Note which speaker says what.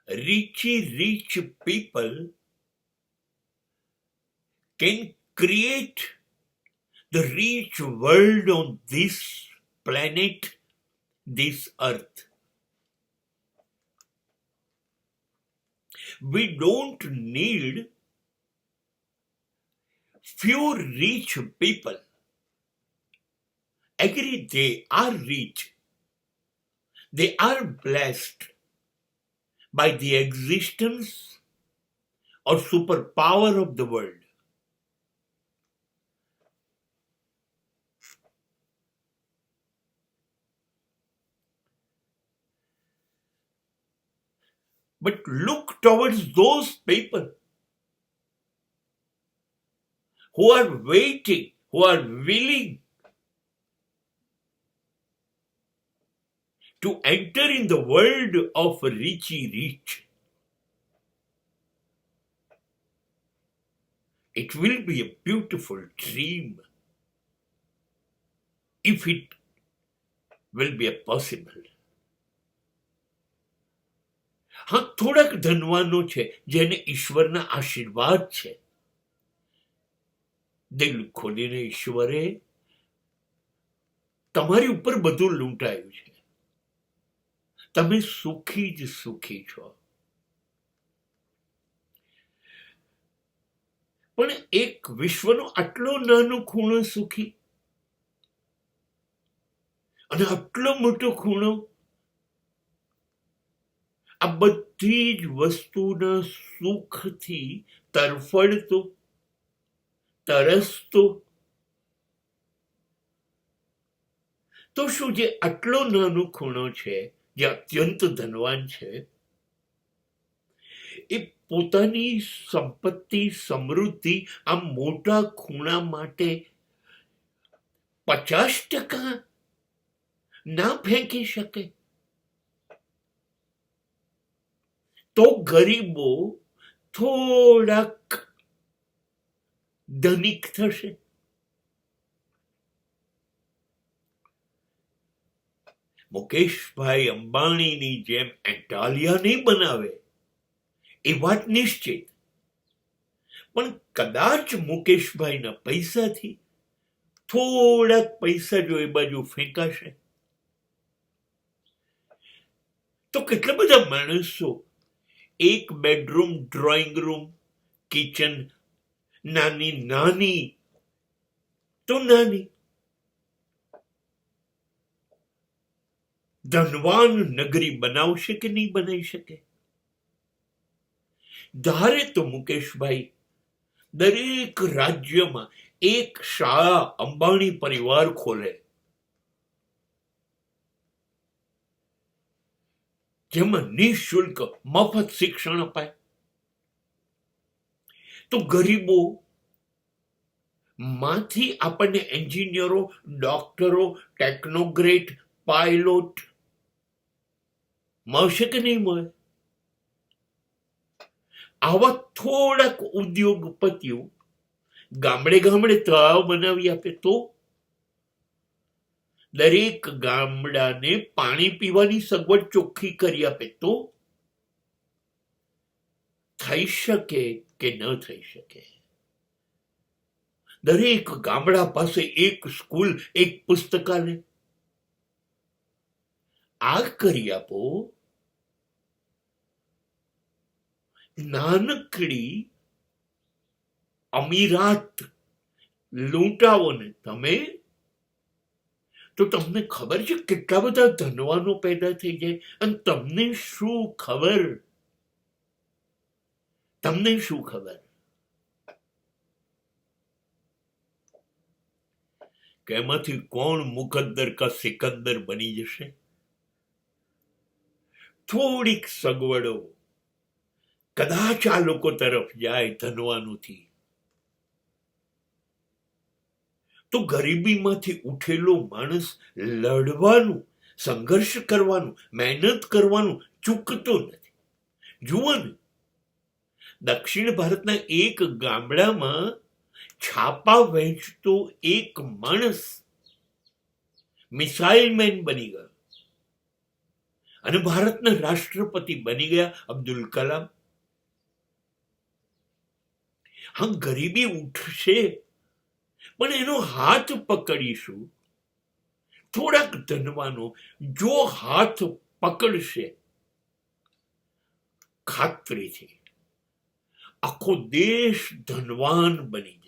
Speaker 1: rich people can create the rich world on this planet, this earth. We don't need few rich people. Agree, they are rich. They are blessed by the existence or superpower of the world. But look towards those people who are waiting, who are willing to enter in the world of richy rich. It will be a beautiful dream if it will be possible. હા, થોડાક ધનવાનો છે જેને ઈશ્વરના આશીર્વાદ છે. દિલ ખોલીને ઈશ્વરે તમારી ઉપર બધું લૂંટાયું છે. તમે સુખી જ સુખી છો. પણ એક વિશ્વનો આટલો નાનો ખૂણો સુખી અને આટલો મોટો ખૂણો, આ બધી જ વસ્તુના સુખથી તરફડતો, તરસતો, તો શું જે આટલો નાનો ખૂણો છે, જે અત્યંત ધનવાન છે, એ પોતાની સંપત્તિ, સમૃદ્ધિ આ મોટા ખૂણા માટે 50% ના ફેંકી શકે? તો ગરીબો થોડાક ધનિક થશે. મુકેશભાઈ અંબાણીની જેમ એન્ટાલિયા નહીં બનાવે એ વાત નિશ્ચિત, પણ કદાચ મુકેશભાઈના પૈસાથી થોડાક પૈસા જો એ બાજુ ફેંકાશે તો કેટલા બધા માણસો એક બેડરૂમ, ડ્રોઈંગ રૂમ, કિચન, નાની નાની તો નાની ધનવાન નગરી બનાવશે કે નહીં બનાવી શકે? ધારે તો મુકેશભાઈ દરેક રાજ્યમાં એક શાળા અંબાણી પરિવાર ખોલે, જેમાં નિઃશુલ્ક મફત શિક્ષણ અપાય. તો ગરીબો માંથી આપણને એન્જિનિયરો, ડોક્ટરો, ટેકનોગ્રેટ, પાયલોટ મળશે કે નહીં મળે? આવા થોડાક ઉદ્યોગપતિઓ ગામડે ગામડે તળાવ બનાવી આપે તો, દરેક ગામડાને પાણી પીવાની સગવડ ચોખ્ખી કરી આપે તો થઈ શકે કે ન થઈ શકે? દરેક ગામડા પાસે એક સ્કૂલ, એક પુસ્તકાલય આ કરી આપો. નાનકડી અમીરાત લૂંટાવો ને તમે, તો તમને ખબર છે કેટલા બધા ધનવાનો પેદા થઈ જાય. અને તમને શું ખબર, તમને શું ખબર કે એમાંથી કોણ મુકદ્દર કા સિકંદર બની જશે? થોડીક સગવડો કદાચ આ લોકો તરફ જાય ધનવાનોથી, તો ગરીબીમાંથી ઉઠેલો માણસ લડવાનું, સંઘર્ષ કરવાનું, મહેનત કરવાનું ચૂકતો નથી. જુઓ ને, દક્ષિણ ભારતના એક ગામડામાં છાપા વહેંચતો એક માણસ મિસાઇલ મેન બની ગયો. અને ભારતના રાષ્ટ્રપતિ બની ગયા અબ્દુલ કલામ. હા, ગરીબી ઉઠશે, પણ એનો હાથ પકડીશું. થોડાક ધનવાનો જો હાથ પકડશે, ખાતરીથી આખો દેશ ધનવાન બની